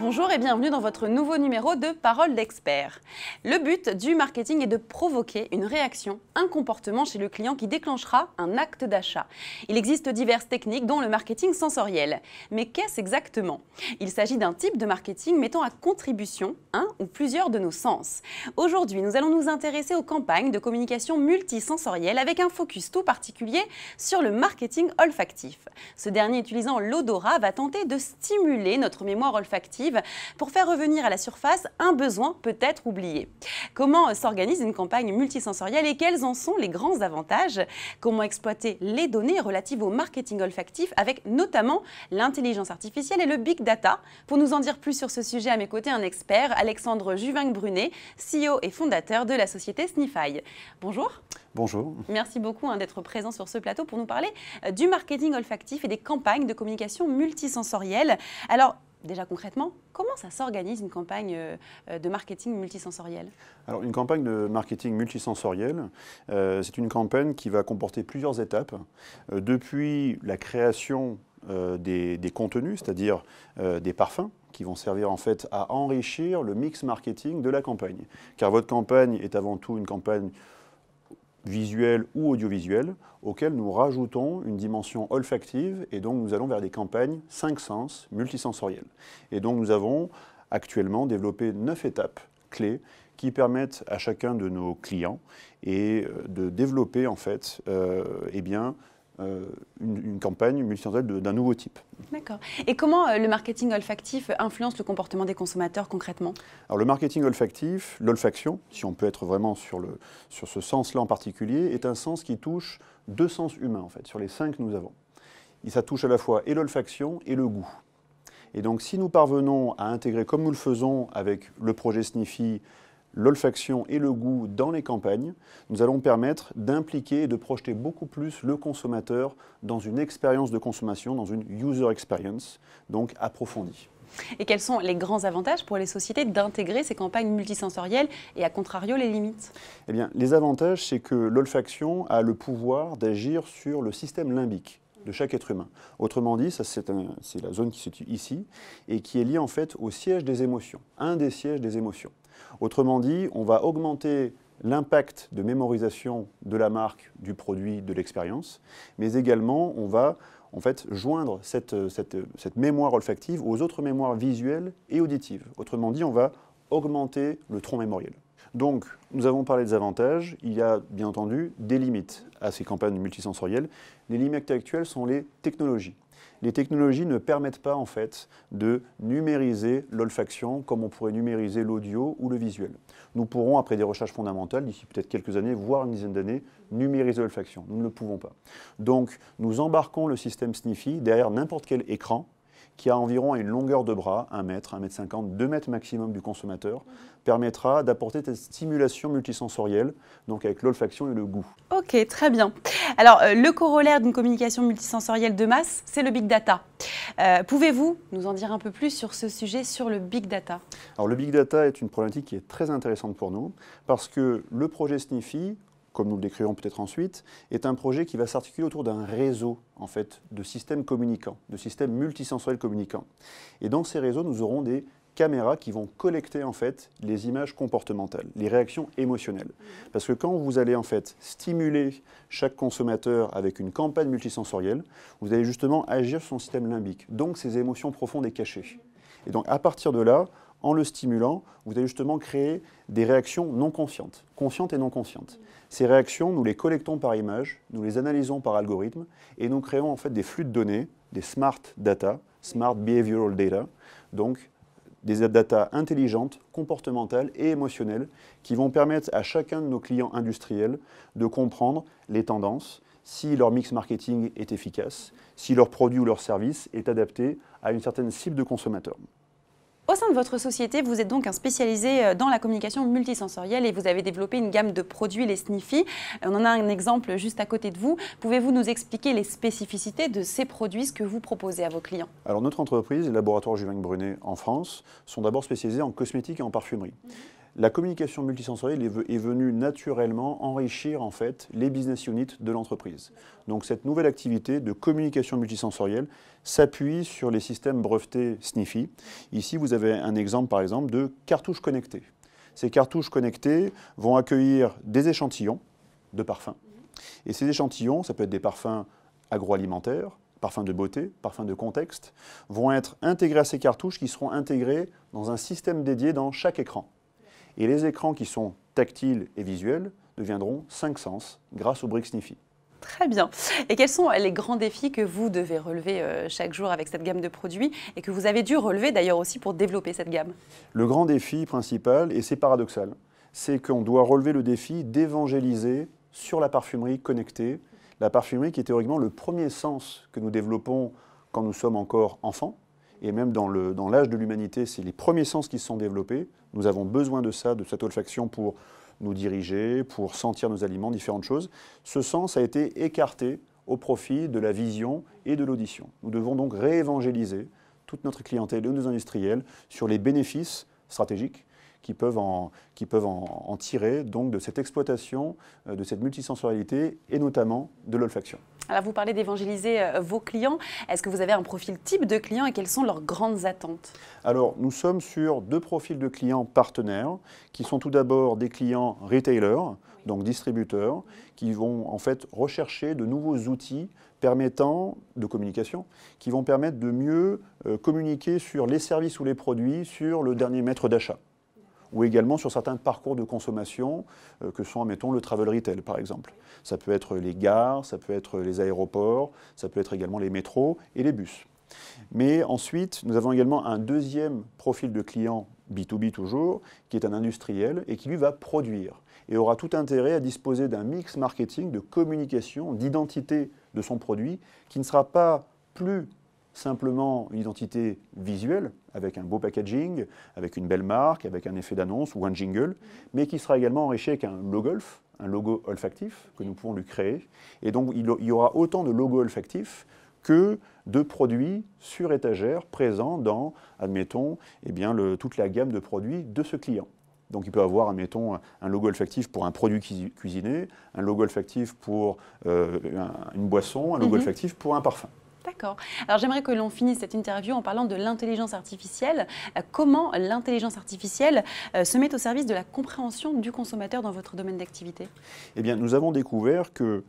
Bonjour et bienvenue dans votre nouveau numéro de Parole d'expert. Le but du marketing est de provoquer une réaction, un comportement chez le client qui déclenchera un acte d'achat. Il existe diverses techniques dont le marketing sensoriel. Mais qu'est-ce exactement? Il s'agit d'un type de marketing mettant à contribution un ou plusieurs de nos sens. Aujourd'hui, nous allons nous intéresser aux campagnes de communication multisensorielle avec un focus tout particulier sur le marketing olfactif. Ce dernier, utilisant l'odorat, va tenter de stimuler notre mémoire olfactive pour faire revenir à la surface un besoin peut-être oublié. Comment s'organise une campagne multisensorielle et quels en sont les grands avantages? Comment exploiter les données relatives au marketing olfactif avec notamment l'intelligence artificielle et le big data? Pour nous en dire plus sur ce sujet, à mes côtés, un expert, Alexandre Juvin-Brunet, CEO et fondateur de la société Snify. Bonjour. Bonjour. Merci beaucoup d'être présent sur ce plateau pour nous parler du marketing olfactif et des campagnes de communication multisensorielle. Alors, déjà concrètement, comment ça s'organise une campagne de marketing multisensoriel? Alors, une campagne de marketing multisensoriel, c'est une campagne qui va comporter plusieurs étapes. Depuis la création des contenus, c'est-à-dire des parfums, qui vont servir en fait à enrichir le mix marketing de la campagne. Car votre campagne est avant tout une campagne visuel ou audiovisuel, auquel nous rajoutons une dimension olfactive et donc nous allons vers des campagnes 5 sens multisensorielles. Et donc nous avons actuellement développé 9 étapes clés qui permettent à chacun de nos clients de développer en fait une campagne multisensorielle d'un nouveau type. D'accord. Et comment le marketing olfactif influence le comportement des consommateurs concrètement? Alors le marketing olfactif, l'olfaction, si on peut être vraiment sur ce sens-là en particulier, est un sens qui touche 2 sens humains en fait, sur les 5 que nous avons. Et ça touche à la fois et l'olfaction et le goût. Et donc si nous parvenons à intégrer, comme nous le faisons avec le projet Snify, l'olfaction et le goût dans les campagnes, nous allons permettre d'impliquer et de projeter beaucoup plus le consommateur dans une expérience de consommation, dans une user experience, donc approfondie. Et quels sont les grands avantages pour les sociétés d'intégrer ces campagnes multisensorielles et à contrario les limites? Eh bien, les avantages, c'est que l'olfaction a le pouvoir d'agir sur le système limbique de chaque être humain. Autrement dit, c'est la zone qui se situe ici et qui est liée en fait au siège des émotions, un des sièges des émotions. Autrement dit, on va augmenter l'impact de mémorisation de la marque, du produit, de l'expérience, mais également on va en fait joindre cette mémoire olfactive aux autres mémoires visuelles et auditives. Autrement dit, on va augmenter le tronc mémoriel. Donc, nous avons parlé des avantages, il y a bien entendu des limites à ces campagnes multisensorielles. Les limites actuelles sont les technologies. Les technologies ne permettent pas en fait de numériser l'olfaction comme on pourrait numériser l'audio ou le visuel. Nous pourrons, après des recherches fondamentales, d'ici peut-être quelques années, voire une dizaine d'années, numériser l'olfaction. Nous ne le pouvons pas. Donc, nous embarquons le système Snify derrière n'importe quel écran qui a environ une longueur de bras, 1 mètre, 1 mètre 50, 2 mètres maximum du consommateur, permettra d'apporter cette stimulation multisensorielle, donc avec l'olfaction et le goût. Ok, très bien. Alors, le corollaire d'une communication multisensorielle de masse, c'est le big data. Pouvez-vous nous en dire un peu plus sur ce sujet, sur le big data? Alors, le big data est une problématique qui est très intéressante pour nous, parce que le projet Snify, comme nous le décrirons peut-être ensuite, est un projet qui va s'articuler autour d'un réseau en fait, de systèmes communicants, de systèmes multisensoriels communicants. Et dans ces réseaux, nous aurons des caméras qui vont collecter en fait les images comportementales, les réactions émotionnelles. Parce que quand vous allez en fait stimuler chaque consommateur avec une campagne multisensorielle, vous allez justement agir sur son système limbique, donc ses émotions profondes et cachées. Et donc à partir de là, en le stimulant, vous allez justement créer des réactions non conscientes, conscientes et non conscientes. Ces réactions, nous les collectons par image, nous les analysons par algorithme et nous créons en fait des flux de données, des smart data, smart behavioral data, donc des data intelligentes, comportementales et émotionnelles qui vont permettre à chacun de nos clients industriels de comprendre les tendances, si leur mix marketing est efficace, si leur produit ou leur service est adapté à une certaine cible de consommateurs. Au sein de votre société, vous êtes donc un spécialisé dans la communication multisensorielle et vous avez développé une gamme de produits, les Snify. On en a un exemple juste à côté de vous. Pouvez-vous nous expliquer les spécificités de ces produits, ce que vous proposez à vos clients? Alors notre entreprise, les laboratoires Juvin-Brunet en France, sont d'abord spécialisés en cosmétique et en parfumerie. la communication multisensorielle est venue naturellement enrichir en fait les business units de l'entreprise. Donc cette nouvelle activité de communication multisensorielle s'appuie sur les systèmes brevetés Sniffy. Ici, vous avez un exemple par exemple de cartouches connectées. Ces cartouches connectées vont accueillir des échantillons de parfums. Et ces échantillons, ça peut être des parfums agroalimentaires, parfums de beauté, parfums de contexte, vont être intégrés à ces cartouches qui seront intégrés dans un système dédié dans chaque écran. Et les écrans qui sont tactiles et visuels deviendront 5 sens grâce au brick Sniffy. Très bien. Et quels sont les grands défis que vous devez relever chaque jour avec cette gamme de produits et que vous avez dû relever d'ailleurs aussi pour développer cette gamme? Le grand défi principal, et c'est paradoxal, c'est qu'on doit relever le défi d'évangéliser sur la parfumerie connectée, la parfumerie qui est théoriquement le premier sens que nous développons quand nous sommes encore enfants. Et même dans l'âge de l'humanité, c'est les premiers sens qui se sont développés. Nous avons besoin de ça, de cette olfaction pour nous diriger, pour sentir nos aliments, différentes choses. Ce sens a été écarté au profit de la vision et de l'audition. Nous devons donc réévangéliser toute notre clientèle et nos industriels sur les bénéfices stratégiques qui peuvent en tirer donc de cette exploitation, de cette multisensorialité et notamment de l'olfaction. Alors vous parlez d'évangéliser vos clients. Est-ce que vous avez un profil type de client et quelles sont leurs grandes attentes? Alors nous sommes sur 2 profils de clients partenaires qui sont tout d'abord des clients retailers, donc distributeurs, qui vont en fait rechercher de nouveaux outils permettant de communication, qui vont permettre de mieux communiquer sur les services ou les produits sur le dernier mètre d'achat, ou également sur certains parcours de consommation que sont, admettons, le travel retail, par exemple. Ça peut être les gares, ça peut être les aéroports, ça peut être également les métros et les bus. Mais ensuite, nous avons également un deuxième profil de client, B2B toujours, qui est un industriel et qui, lui, va produire et aura tout intérêt à disposer d'un mix marketing de communication, d'identité de son produit, qui ne sera pas plus simplement une identité visuelle, avec un beau packaging, avec une belle marque, avec un effet d'annonce ou un jingle, mais qui sera également enrichi avec un logolf, un logo olfactif que nous pouvons lui créer. Et donc il y aura autant de logos olfactifs que de produits sur étagère présents dans, admettons, eh bien, toute la gamme de produits de ce client. Donc il peut avoir, admettons, un logo olfactif pour un produit cuisiné, un logo olfactif pour une boisson, un logo olfactif pour un parfum. D'accord. Alors j'aimerais que l'on finisse cette interview en parlant de l'intelligence artificielle. Comment l'intelligence artificielle se met au service de la compréhension du consommateur dans votre domaine d'activité? Eh bien, nous avons découvert que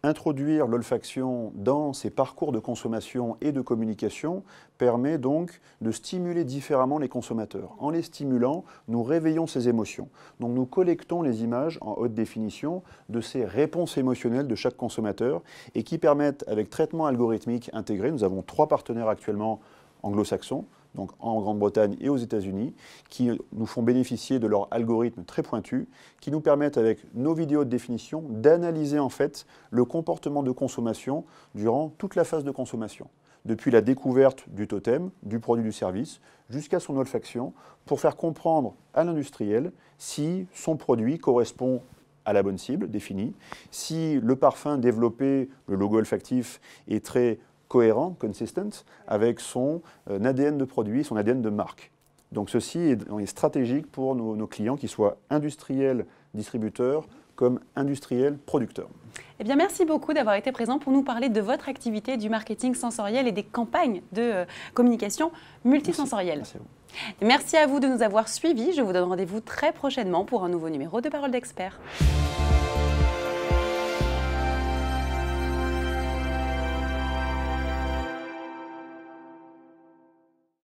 introduire l'olfaction dans ces parcours de consommation et de communication permet donc de stimuler différemment les consommateurs. En les stimulant, nous réveillons ces émotions. Donc nous collectons les images en haute définition de ces réponses émotionnelles de chaque consommateur et qui permettent, avec traitement algorithmique intégré, nous avons 3 partenaires actuellement anglo-saxons, donc en Grande-Bretagne et aux États-Unis, qui nous font bénéficier de leurs algorithmes très pointus, qui nous permettent, avec nos vidéos de définition, d'analyser en fait le comportement de consommation durant toute la phase de consommation, depuis la découverte du totem, du produit du service, jusqu'à son olfaction, pour faire comprendre à l'industriel si son produit correspond à la bonne cible définie, si le parfum développé, le logo olfactif, est très cohérent, consistent, avec son ADN de produit, son ADN de marque. Donc ceci est stratégique pour nos clients, qu'ils soient industriels, distributeurs, comme industriels, producteurs. Eh bien, merci beaucoup d'avoir été présent pour nous parler de votre activité, du marketing sensoriel et des campagnes de communication multisensorielle. Merci à vous. Merci à vous de nous avoir suivis. Je vous donne rendez-vous très prochainement pour un nouveau numéro de Parole d'Expert.